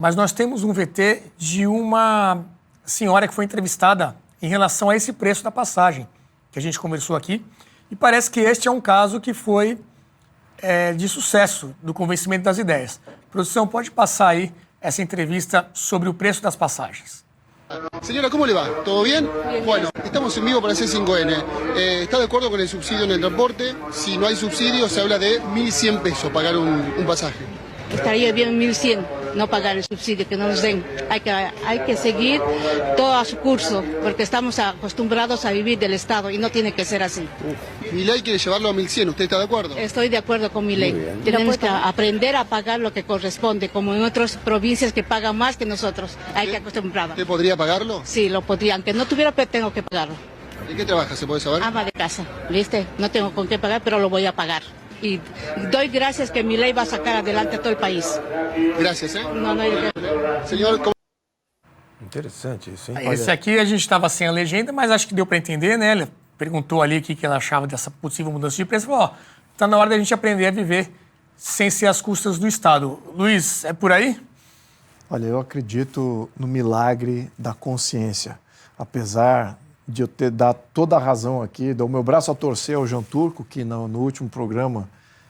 Mas nós temos um VT de uma senhora que foi entrevistada em relação a esse preço da passagem, que a gente conversou aqui, e parece que este é um caso que foi de sucesso do convencimento das ideias. Produção, pode passar aí essa entrevista sobre o preço das passagens. Señora, ¿cómo le va? ¿Todo bien? Bien, Bueno, estamos en vivo para C5N. ¿Está de acuerdo con el subsidio en el transporte? Si no hay subsidio, se habla de 1.100 pesos pagar un pasaje. Estaría bien 1.100, no pagar el subsidio que no nos den. Hay que seguir todo a su curso, porque estamos acostumbrados a vivir del Estado y no tiene que ser así. Mi ley quiere llevarlo a 1.100, ¿usted está de acuerdo? Estoy de acuerdo con mi ley. Tenemos que aprender a pagar lo que corresponde, como en otras provincias que pagan más que nosotros. Hay que acostumbrarnos. ¿Usted podría pagarlo? Sí, lo podría. Aunque no tuviera, pero tengo que pagarlo. ¿En qué trabaja, se puede saber? Ama de casa, ¿viste? No tengo con qué pagar, pero lo voy a pagar. Y doy gracias que mi ley va a sacar adelante a todo el país. Gracias, ¿eh? No hay de qué. Señor, ¿cómo... Interessante isso, hein? Esse aqui a gente estava sem a legenda, mas acho que deu para entender, né? Ele perguntou ali o que ela achava dessa possível mudança de preço. Falou, tá na hora da gente aprender a viver sem ser às custas do Estado. Luiz, é por aí? Olha, eu acredito no milagre da consciência. Apesar de eu ter dado toda a razão aqui, dou o meu braço a torcer ao João Turco, que no último programa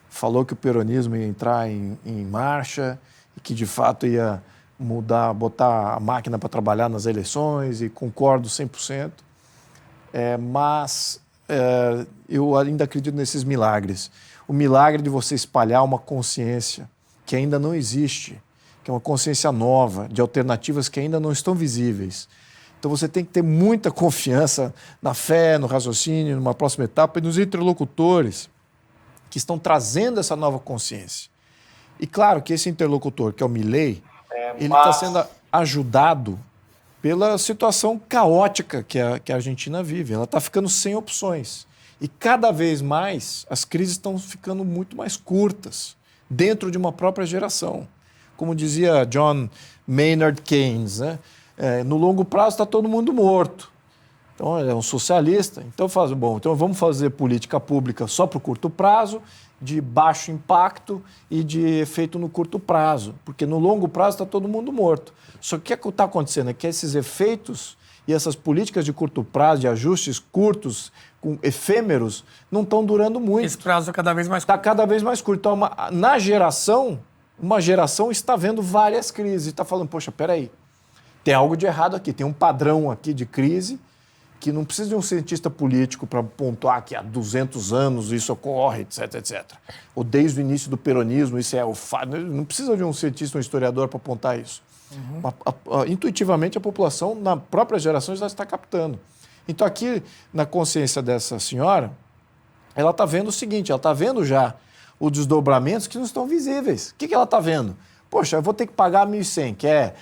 falou que o peronismo ia entrar em marcha e que, de fato, ia mudar, botar a máquina para trabalhar nas eleições, e concordo 100%. Mas eu ainda acredito nesses milagres. O milagre de você espalhar uma consciência que ainda não existe, que é uma consciência nova, de alternativas que ainda não estão visíveis. Então você tem que ter muita confiança na fé, no raciocínio, numa próxima etapa e nos interlocutores que estão trazendo essa nova consciência. E claro que esse interlocutor, que é o Milei, ele está sendo ajudado pela situação caótica que a Argentina vive. Ela está ficando sem opções. E cada vez mais as crises estão ficando muito mais curtas dentro de uma própria geração. Como dizia John Maynard Keynes, né? No longo prazo está todo mundo morto. Então, ele é um socialista. Então, então vamos fazer política pública só para o curto prazo, de baixo impacto e de efeito no curto prazo, porque no longo prazo está todo mundo morto. Só que o que está acontecendo é que esses efeitos e essas políticas de curto prazo, de ajustes curtos, efêmeros, não estão durando muito. Esse prazo é cada vez mais curto. Está cada vez mais curto. Então, uma geração está vendo várias crises e está falando, poxa, peraí, tem algo de errado aqui, tem um padrão aqui de crise que não precisa de um cientista político para pontuar que há 200 anos isso ocorre, etc, etc. Ou desde o início do peronismo, isso é o fato. Não precisa de um cientista, um historiador para apontar isso. Intuitivamente, a população, na própria geração, já está captando. Então, aqui, na consciência dessa senhora, ela está vendo o seguinte, ela está vendo já os desdobramentos que não estão visíveis. O que ela está vendo? Poxa, eu vou ter que pagar 1.100, que é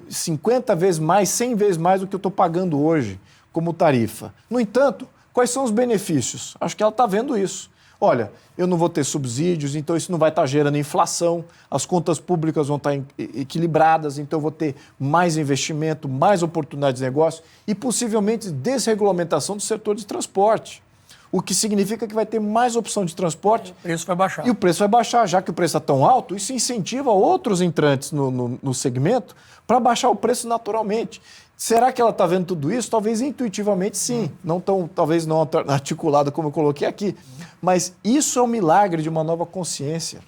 50 vezes mais, 100 vezes mais do que eu estou pagando hoje como tarifa. No entanto, quais são os benefícios? Acho que ela está vendo isso. Olha, eu não vou ter subsídios, então isso não vai estar gerando inflação, as contas públicas vão estar equilibradas, então eu vou ter mais investimento, mais oportunidades de negócio e possivelmente desregulamentação do setor de transporte. O que significa que vai ter mais opção de transporte. O preço vai baixar. E o preço vai baixar. Já que o preço está tão alto, isso incentiva outros entrantes no segmento para baixar o preço naturalmente. Será que ela está vendo tudo isso? Talvez intuitivamente sim. Talvez não articulado como eu coloquei aqui. Mas isso é um milagre de uma nova consciência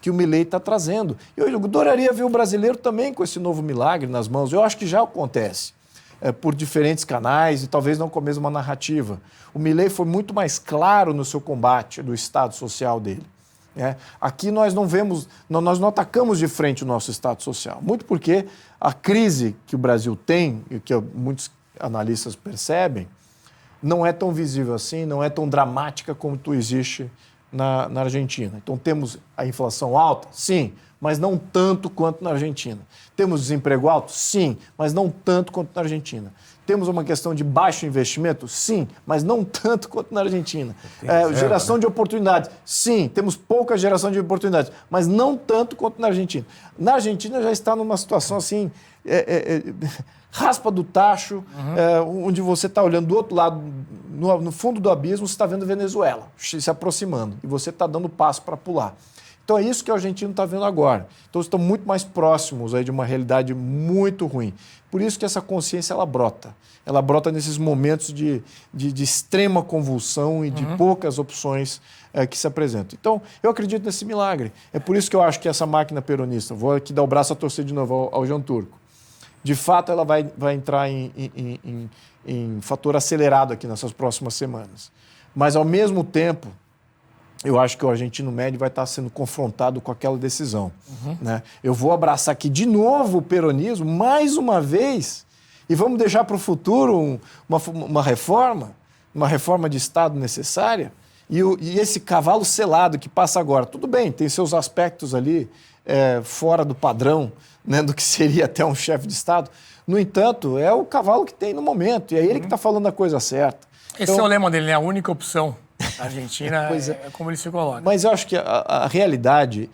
que o Milei está trazendo. Eu adoraria ver o brasileiro também com esse novo milagre nas mãos. Eu acho que já acontece. Por diferentes canais e talvez não com a mesma narrativa. O Milei foi muito mais claro no seu combate do Estado social dele. Aqui nós nós não atacamos de frente o nosso Estado social, muito porque a crise que o Brasil tem, e que muitos analistas percebem, não é tão visível assim, não é tão dramática como existe na Argentina. Então temos a inflação alta? Sim, mas não tanto quanto na Argentina. Temos desemprego alto? Sim, mas não tanto quanto na Argentina. Temos uma questão de baixo investimento? Sim, mas não tanto quanto na Argentina. Geração de oportunidades? Sim, temos pouca geração de oportunidades, mas não tanto quanto na Argentina. Na Argentina já está numa situação assim, raspa do tacho, onde você está olhando do outro lado, no fundo do abismo, você está vendo Venezuela se aproximando e você está dando passo para pular. Então é isso que o argentino está vendo agora. Então estão muito mais próximos aí de uma realidade muito ruim. Por isso que essa consciência ela brota. Ela brota nesses momentos de extrema convulsão e de poucas opções que se apresentam. Então, eu acredito nesse milagre. É por isso que eu acho que essa máquina peronista, vou aqui dar o braço a torcer de novo ao João Turco, de fato ela vai entrar em fator acelerado aqui nessas próximas semanas. Mas, ao mesmo tempo, eu acho que o argentino médio vai estar sendo confrontado com aquela decisão. Né? Eu vou abraçar aqui de novo o peronismo, mais uma vez, e vamos deixar para o futuro uma reforma de Estado necessária, e esse cavalo selado que passa agora. Tudo bem, tem seus aspectos ali fora do padrão, né, do que seria até um chefe de Estado. No entanto, é o cavalo que tem no momento, e é ele que está falando a coisa certa. Esse Então, é o lema dele, né? A única opção da Argentina Pois é como ele se coloca. Mas eu acho que a realidade,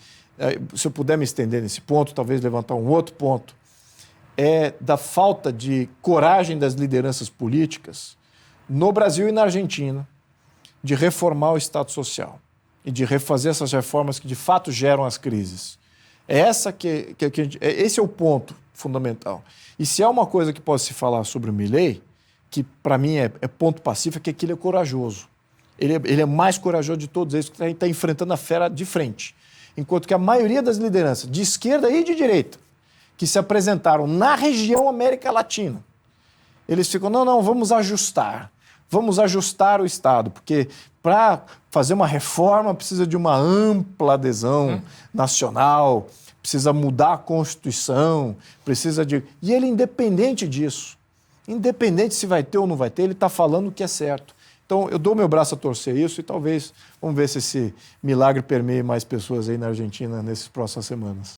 se eu puder me estender nesse ponto, talvez levantar um outro ponto, é da falta de coragem das lideranças políticas no Brasil e na Argentina de reformar o Estado Social e de refazer essas reformas que de fato geram as crises. Esse é o ponto fundamental. E se há uma coisa que pode se falar sobre o Milei, que para mim é ponto pacífico, é que ele é corajoso. Ele é mais corajoso de todos eles, que está enfrentando a fera de frente. Enquanto que a maioria das lideranças, de esquerda e de direita, que se apresentaram na região América Latina, eles ficam, não, vamos ajustar o Estado, porque para fazer uma reforma precisa de uma ampla adesão nacional, precisa mudar a Constituição, precisa de... E ele, independente disso, independente se vai ter ou não vai ter, ele está falando o que é certo. Então, eu dou meu braço a torcer isso e talvez, vamos ver se esse milagre permeie mais pessoas aí na Argentina nessas próximas semanas.